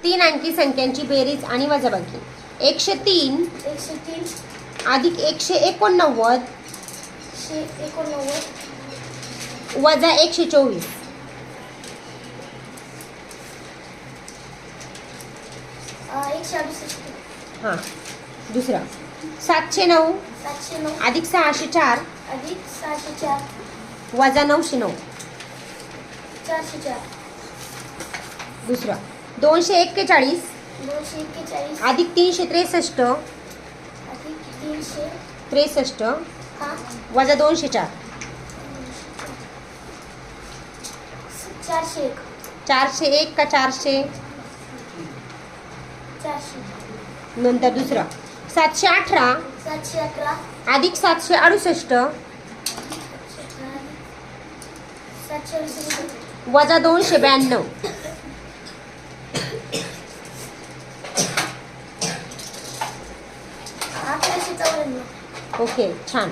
तीन अंकी संख्यांची बेरीज आणि वजाबाकी. 103 अधिक 189 वजा 124. हां दुसरा 709 अधिक 604 वजा 909. दुसरा 241 अधिक 363 वजा 204. 401 का 400. नंतर दुसरा 718 अधिक 768 वजा 292. ओके छान.